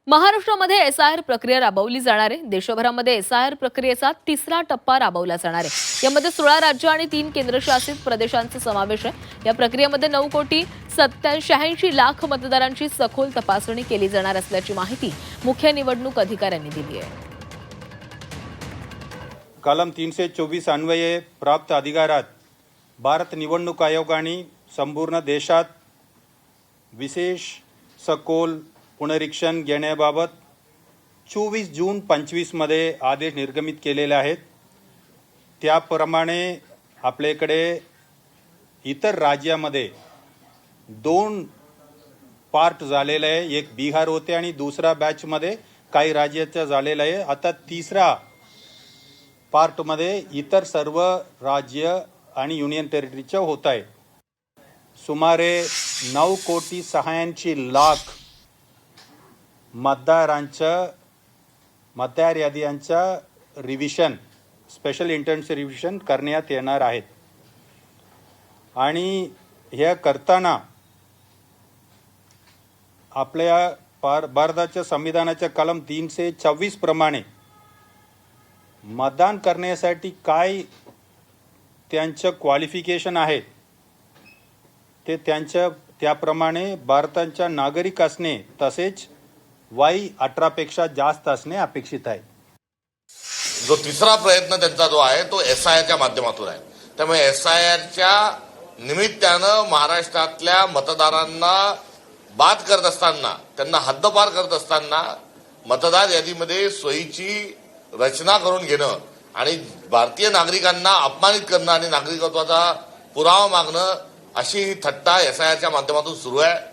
महाराष्ट्रामध्ये एसआयआर प्रक्रिया राबवली जाणार आहे। देशभरामध्ये एसआयआर प्रक्रियेचा तिसरा टप्पा राबवला जाणार आहे। यामध्ये 16 राज्य आणि 3 केंद्रशासित प्रदेशांचा समावेश आहे। या प्रक्रियेमध्ये 9,86 लाख मतदारांची सखोल तपासणी केली जाणार असल्याची माहिती मुख्य निवडणूक अधिकाऱ्यांनी दिली आहे। कलम 324 अन्वये प्राप्त अधिकारात भारत निवडणूक आयोगाने संपूर्ण देशात विशेष सखोल पुनरीक्षण घेण्याबाबत 24 जून 25 मध्ये आदेश निर्गमित केलेले आहेत। त्याप्रमाणे आपल्याकडे इतर राज्यामध्ये 2 पार्ट झालेले आहे। एक बिहार होते आणि दुसरा बॅचमध्ये काही राज्याचा झालेला आहे। आता तिसरा पार्टमध्ये इतर सर्व राज्य आणि युनियन टेरिटरीचे होत आहे। सुमारे 9,86 लाख मतदार याद्यांचं रिव्हिजन स्पेशल इंटेन्सिव्ह रिव्हिजन करण्यात येणार आहेत। आणि हे करताना आपल्या भारताच्या संविधानाच्या कलम 326 प्रमाणे मतदान करण्यासाठी काय त्यांचं क्वालिफिकेशन आहे ते त्याप्रमाणे भारताच्या नागरिक असणे तसेच वय 18 पेक्षा जास्त असणे अपेक्षित आहे। जो तिसरा प्रयत्न त्यांचा जो आहे तो एसआयआरच्या माध्यमातून आहे। त्यामुळे एसआयआरच्या निमित्तानं महाराष्ट्रातल्या मतदारांना बाद करत असताना, त्यांना हद्दपार करत असताना मतदार यादीमध्ये सोयीची रचना करून घेणं आणि भारतीय नागरिकांना अपमानित करणं आणि नागरिकत्वाचा पुरावा मागणं अशी थट्टा एसआयआरच्या माध्यमातून सुरू आहे।